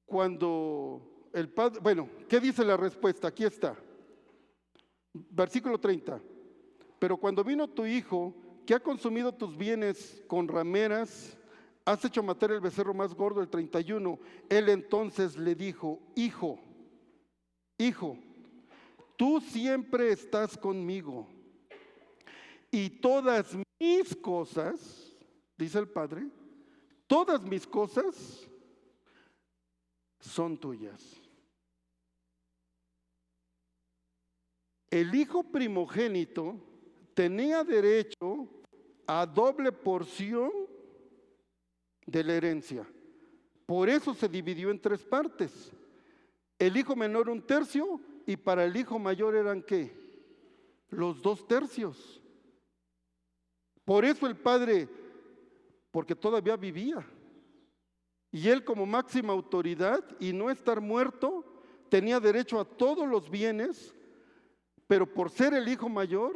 Cuando el padre, ¿qué dice la respuesta? Aquí está. Versículo 30. Pero cuando vino tu hijo, que ha consumido tus bienes con rameras, has hecho matar el becerro más gordo, el 31. Él entonces le dijo: hijo, tú siempre estás conmigo y todas mis cosas, dice el padre, todas mis cosas son tuyas. El hijo primogénito tenía derecho a doble porción de la herencia. Por eso se dividió en 3 partes. El hijo menor 1/3 y para el hijo mayor eran ¿qué? Los 2/3. Por eso el padre, porque todavía vivía, y él como máxima autoridad y no estar muerto, tenía derecho a todos los bienes, pero por ser el hijo mayor,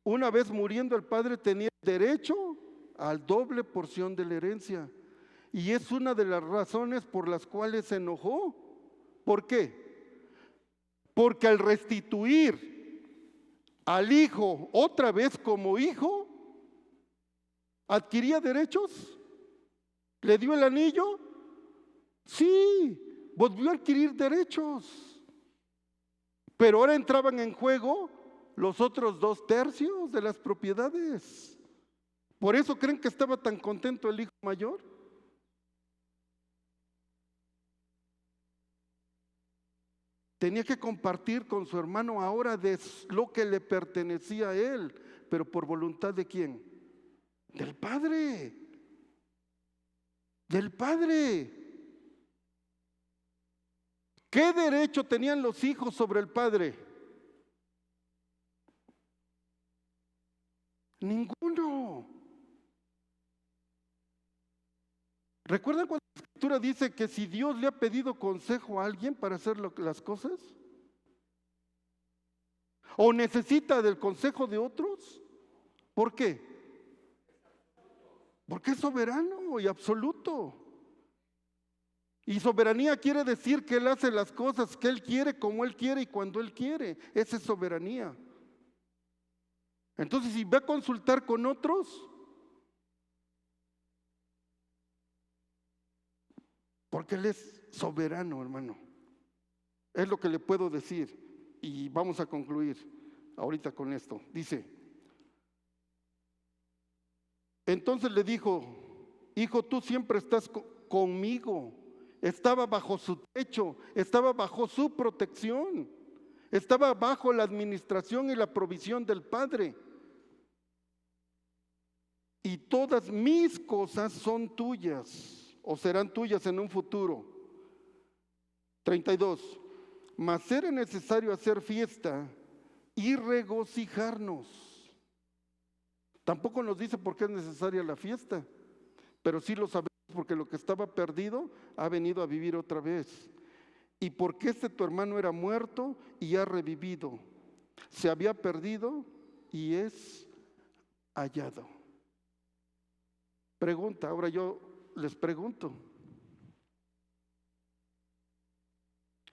una vez muriendo el padre tenía derecho al doble porción de la herencia. Y es una de las razones por las cuales se enojó. ¿Por qué? Porque al restituir al hijo otra vez como hijo, adquiría derechos, le dio el anillo, sí, volvió a adquirir derechos, pero ahora entraban en juego los otros 2/3 de las propiedades. ¿Por eso creen que estaba tan contento el hijo mayor? Tenía que compartir con su hermano ahora de lo que le pertenecía a él, pero por voluntad ¿de quién? Del padre. Del padre. ¿Qué derecho tenían los hijos sobre el padre? Ninguno. ¿Recuerdan cuando la Escritura dice que si Dios le ha pedido consejo a alguien para hacer las cosas? ¿O necesita del consejo de otros? ¿Por qué? Porque es soberano y absoluto. Y soberanía quiere decir que Él hace las cosas que Él quiere, como Él quiere y cuando Él quiere. Esa es soberanía. Entonces, si va a consultar con otros, porque Él es soberano, hermano. Es lo que le puedo decir. Y vamos a concluir ahorita con esto. Dice, entonces le dijo, hijo, tú siempre estás conmigo. Estaba bajo su techo, estaba bajo su protección, estaba bajo la administración y la provisión del Padre. Y todas mis cosas son tuyas, o serán tuyas en un futuro. 32. Mas era necesario hacer fiesta y regocijarnos. Tampoco nos dice por qué es necesaria la fiesta, pero sí lo sabemos porque lo que estaba perdido ha venido a vivir otra vez. Y porque tu hermano era muerto y ha revivido, se había perdido y es hallado. Pregunta, ahora yo les pregunto,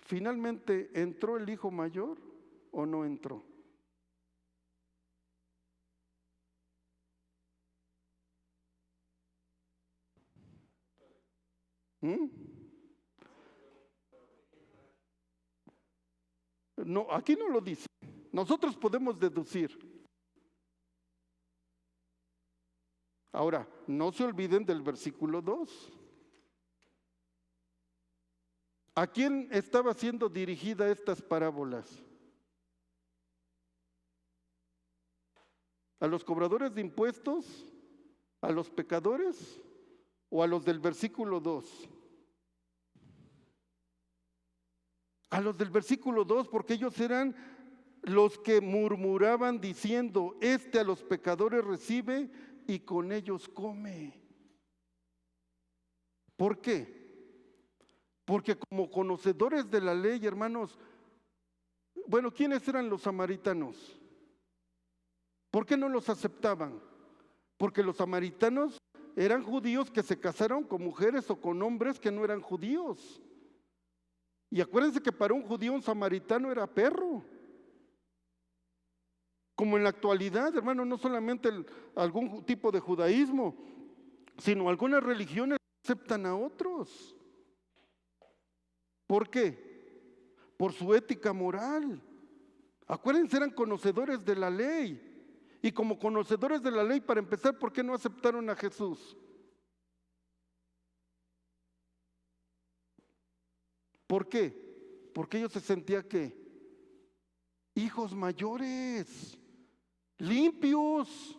¿finalmente entró el hijo mayor o no entró? No, aquí no lo dice. Nosotros podemos deducir. Ahora, no se olviden del versículo 2. ¿A quién estaba siendo dirigida estas parábolas? ¿A los cobradores de impuestos? ¿A los pecadores? ¿O a los del versículo 2? A los del versículo 2, porque ellos eran los que murmuraban diciendo, a los pecadores recibe y con ellos come. ¿Por qué? Porque como conocedores de la ley, hermanos, bueno, ¿quiénes eran los samaritanos? ¿Por qué no los aceptaban? Porque los samaritanos eran judíos que se casaron con mujeres o con hombres que no eran judíos. Y acuérdense que para un judío un samaritano era perro. Como en la actualidad, hermano, no solamente algún tipo de judaísmo, sino algunas religiones aceptan a otros. ¿Por qué? Por su ética moral. Acuérdense, eran conocedores de la ley. Y como conocedores de la ley, para empezar, ¿por qué no aceptaron a Jesús? ¿Por qué? Porque ellos se sentían ¿qué? Hijos mayores, limpios,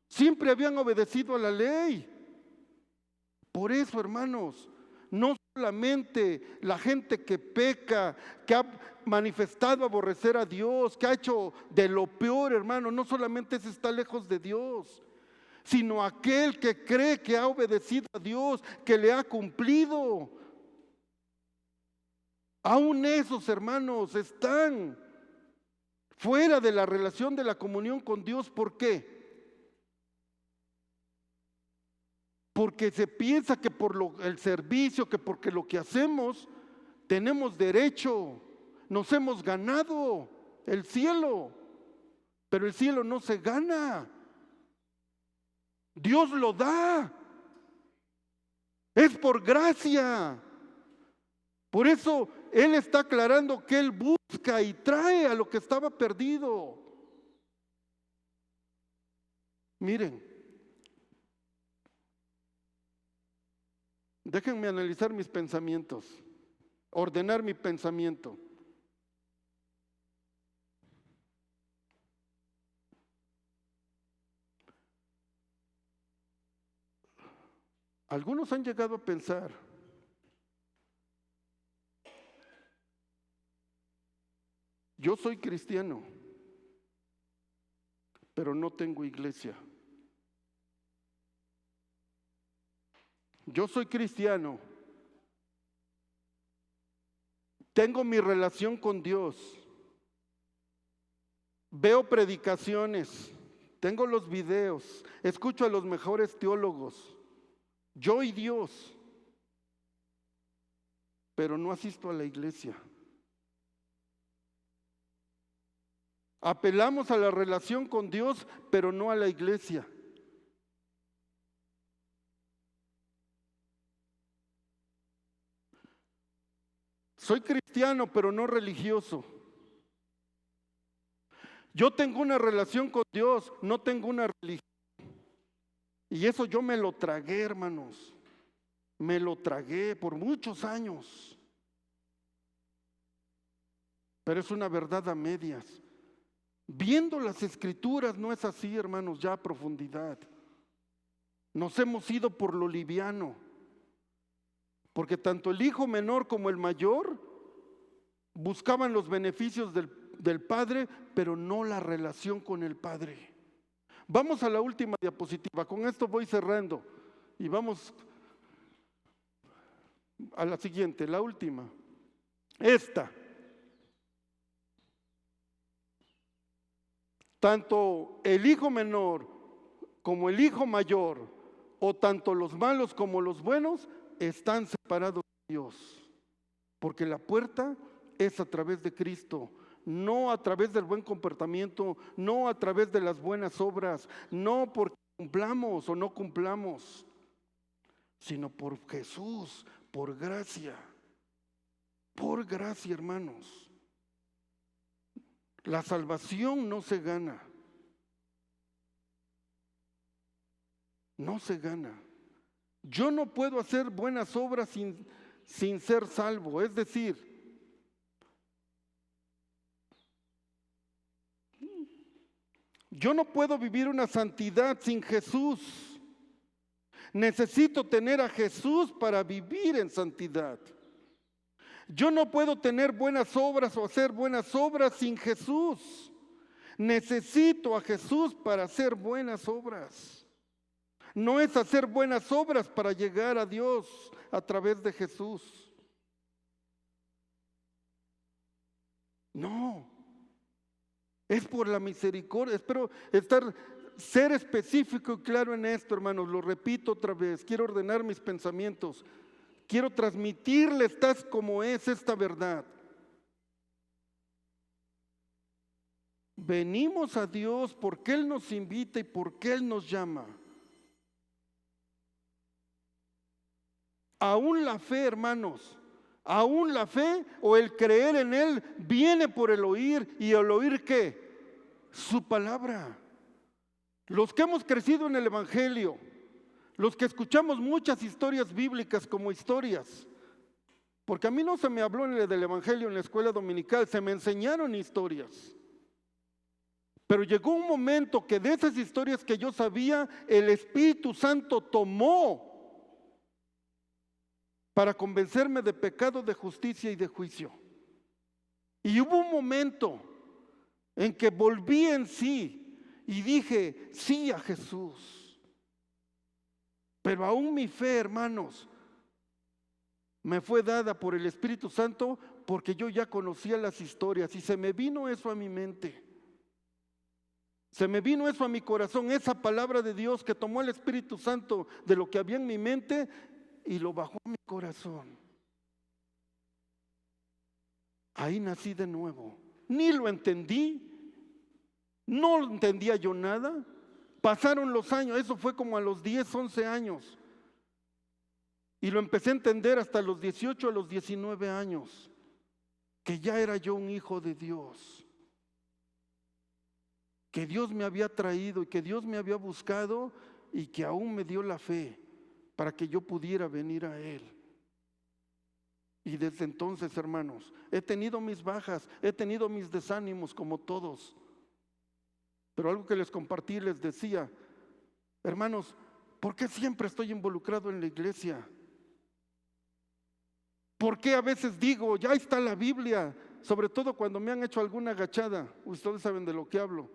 siempre habían obedecido a la ley. Por eso, hermanos, no solamente la gente que peca, que ha manifestado aborrecer a Dios, que ha hecho de lo peor, hermano, no solamente ese está lejos de Dios, sino aquel que cree que ha obedecido a Dios, que le ha cumplido. Aún esos, hermanos, están fuera de la relación de la comunión con Dios. ¿Por qué? Porque se piensa que por el servicio, que porque lo que hacemos, tenemos derecho, nos hemos ganado el cielo. Pero el cielo no se gana. Dios lo da. Es por gracia. Por eso Él está aclarando que Él busca y trae a lo que estaba perdido. Miren, déjenme analizar mis pensamientos, ordenar mi pensamiento. Algunos han llegado a pensar, yo soy cristiano, pero no tengo iglesia. Yo soy cristiano, tengo mi relación con Dios, veo predicaciones, tengo los videos, escucho a los mejores teólogos, yo y Dios, pero no asisto a la iglesia. Apelamos a la relación con Dios, pero no a la iglesia. Soy cristiano, pero no religioso. Yo tengo una relación con Dios, no tengo una religión. Y eso yo me lo tragué, hermanos. Me lo tragué por muchos años. Pero es una verdad a medias. Viendo las escrituras no es así, hermanos, ya a profundidad. Nos hemos ido por lo liviano. Porque tanto el hijo menor como el mayor buscaban los beneficios del padre, pero no la relación con el padre. Vamos a la última diapositiva, con esto voy cerrando y vamos a la siguiente, la última. Esta. Tanto el hijo menor como el hijo mayor, o tanto los malos como los buenos, están separados de Dios. Porque la puerta es a través de Cristo. No a través del buen comportamiento, no a través de las buenas obras, no porque cumplamos o no cumplamos, sino por Jesús, por gracia. Por gracia, hermanos. La salvación no se gana. No se gana. Yo no puedo hacer buenas obras sin ser salvo. Es decir, yo no puedo vivir una santidad sin Jesús. Necesito tener a Jesús para vivir en santidad. Yo no puedo tener buenas obras o hacer buenas obras sin Jesús. Necesito a Jesús para hacer buenas obras. No es hacer buenas obras para llegar a Dios a través de Jesús. No. Es por la misericordia. Espero ser específico y claro en esto, hermanos. Lo repito otra vez. Quiero ordenar mis pensamientos. Quiero transmitirles tal como es esta verdad. Venimos a Dios porque Él nos invita y porque Él nos llama. Aún la fe, hermanos, aún la fe o el creer en Él viene por el oír. ¿Y el oír qué? Su palabra. Los que hemos crecido en el Evangelio, los que escuchamos muchas historias bíblicas como historias, porque a mí no se me habló del Evangelio en la escuela dominical, se me enseñaron historias. Pero llegó un momento que de esas historias que yo sabía, el Espíritu Santo tomó para convencerme de pecado, de justicia y de juicio. Y hubo un momento en que volví en sí y dije sí a Jesús. Pero aún mi fe, hermanos, me fue dada por el Espíritu Santo porque yo ya conocía las historias y se me vino eso a mi mente. Se me vino eso a mi corazón, esa palabra de Dios que tomó el Espíritu Santo de lo que había en mi mente y lo bajó a mi corazón. Ahí nací de nuevo. Ni lo entendí, No entendía yo nada. Pasaron los años, eso fue como a los 10, 11 años. Y lo empecé a entender hasta los 18, a los 19 años, que ya era yo un hijo de Dios, que Dios me había traído y que Dios me había buscado y que aún me dio la fe para que yo pudiera venir a Él. Y desde entonces, hermanos, he tenido mis bajas, he tenido mis desánimos como todos. Pero algo que les compartí, les decía, hermanos, ¿por qué siempre estoy involucrado en la iglesia? ¿Por qué a veces digo, ya está la Biblia? Sobre todo cuando me han hecho alguna agachada, ustedes saben de lo que hablo.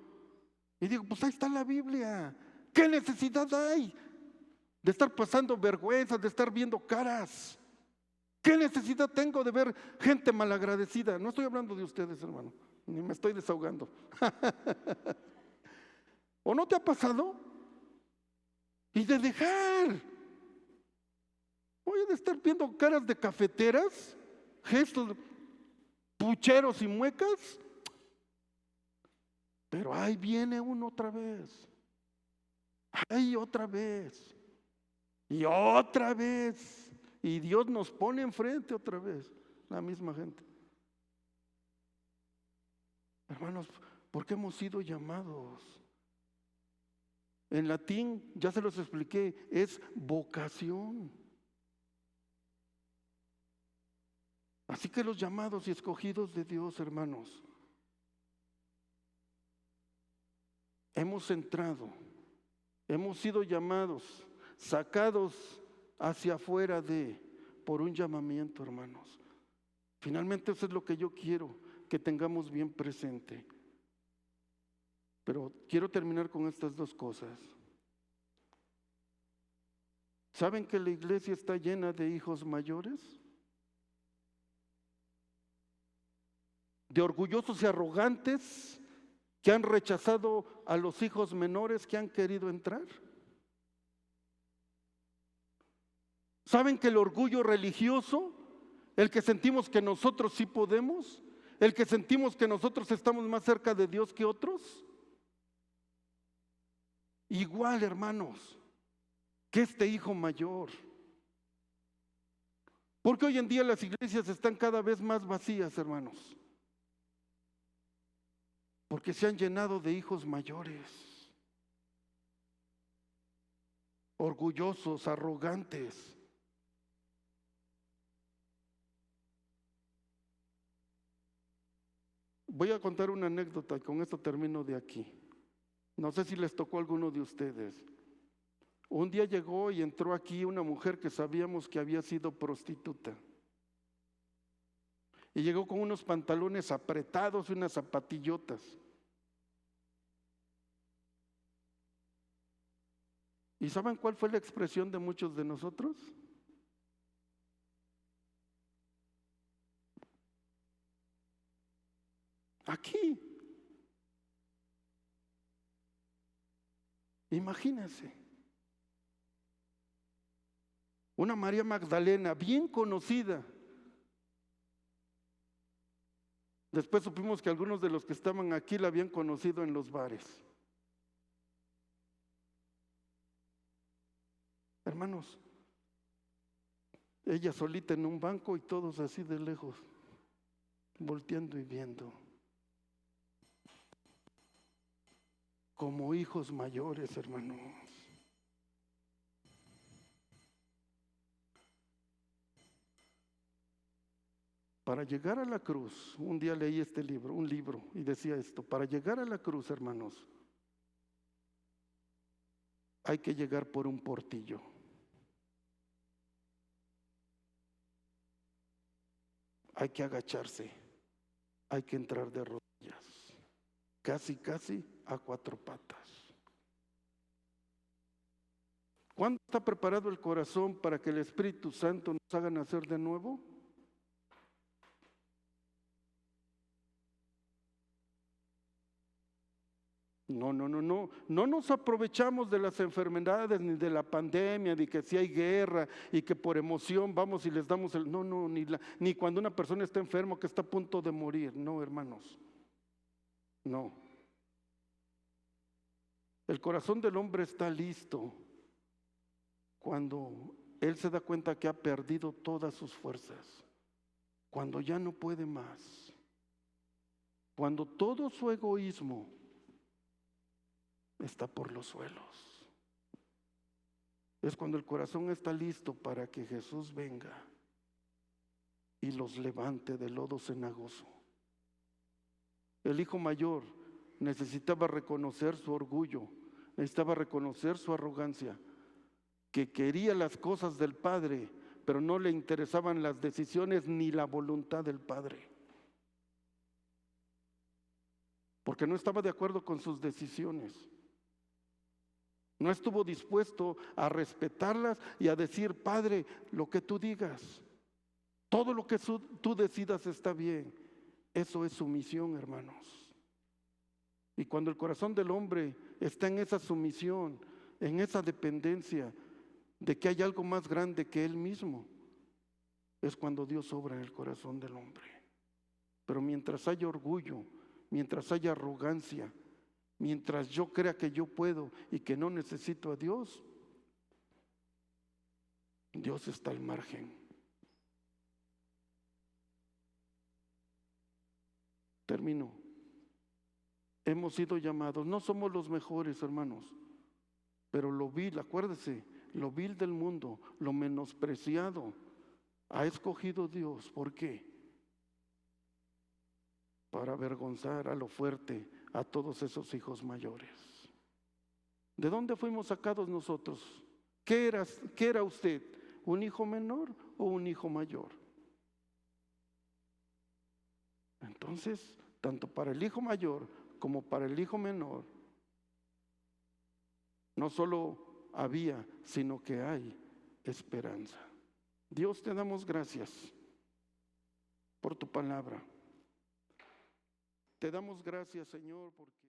Y digo, pues ahí está la Biblia. ¿Qué necesidad hay de estar pasando vergüenza, de estar viendo caras? ¿Qué necesidad tengo de ver gente malagradecida? No estoy hablando de ustedes, hermano, ni me estoy desahogando. ¿O no te ha pasado? Y de dejar. Voy a estar viendo caras de cafeteras, gestos pucheros y muecas. Pero ahí viene uno otra vez. Ahí otra vez. Y otra vez. Y Dios nos pone enfrente otra vez, la misma gente. Hermanos, ¿por qué hemos sido llamados? En latín, ya se los expliqué, es vocación. Así que los llamados y escogidos de Dios, hermanos, hemos entrado, hemos sido llamados, sacados hacia afuera por un llamamiento, hermanos. Finalmente eso es lo que yo quiero que tengamos bien presente. Pero quiero terminar con estas dos cosas. ¿Saben que la iglesia está llena de hijos mayores? De orgullosos y arrogantes que han rechazado a los hijos menores que han querido entrar. ¿Saben que el orgullo religioso, el que sentimos que nosotros sí podemos, el que sentimos que nosotros estamos más cerca de Dios que otros? Igual, hermanos, que este hijo mayor. Porque hoy en día las iglesias están cada vez más vacías, hermanos. Porque se han llenado de hijos mayores, orgullosos, arrogantes. Voy a contar una anécdota y con esto termino de aquí. No sé si les tocó a alguno de ustedes. Un día llegó y entró aquí una mujer que sabíamos que había sido prostituta. Y llegó con unos pantalones apretados y unas zapatillotas. ¿Y saben cuál fue la expresión de muchos de nosotros? Aquí. Imagínense. Una María Magdalena bien conocida. Después supimos que algunos de los que estaban aquí la habían conocido en los bares. Hermanos, ella solita en un banco y todos así de lejos, volteando y viendo. Como hijos mayores, hermanos. Para llegar a la cruz, un día leí un libro, y decía esto: para llegar a la cruz, hermanos, hay que llegar por un portillo. Hay que agacharse, hay que entrar de rodillas, casi a cuatro patas. ¿Cuándo está preparado el corazón para que el Espíritu Santo nos haga nacer de nuevo? No nos aprovechamos de las enfermedades ni de la pandemia, ni que si hay guerra y que por emoción vamos y les damos ni cuando una persona está enferma que está a punto de morir. No, hermanos, no. El corazón del hombre está listo cuando él se da cuenta que ha perdido todas sus fuerzas, cuando ya no puede más, cuando todo su egoísmo está por los suelos. Es cuando el corazón está listo para que Jesús venga y los levante del lodo cenagoso. El hijo mayor necesitaba reconocer su orgullo, necesitaba reconocer su arrogancia, que quería las cosas del Padre, pero no le interesaban las decisiones ni la voluntad del Padre, porque no estaba de acuerdo con sus decisiones. No estuvo dispuesto a respetarlas y a decir: Padre, lo que tú digas, todo lo que tú decidas está bien. Eso es sumisión, hermanos. Y cuando el corazón del hombre está en esa sumisión, en esa dependencia de que hay algo más grande que él mismo, es cuando Dios obra en el corazón del hombre. Pero mientras haya orgullo, mientras haya arrogancia, mientras yo crea que yo puedo y que no necesito a Dios, Dios está al margen. Termino. Hemos sido llamados, no somos los mejores, hermanos, pero lo vil, acuérdese, lo vil del mundo, lo menospreciado, ha escogido Dios. ¿Por qué? Para avergonzar a lo fuerte a todos esos hijos mayores. ¿De dónde fuimos sacados nosotros? ¿Qué era usted? ¿Un hijo menor o un hijo mayor? Entonces, tanto para el hijo mayor como para el hijo menor, no solo había, sino que hay esperanza. Dios, te damos gracias por tu palabra. Te damos gracias, Señor, porque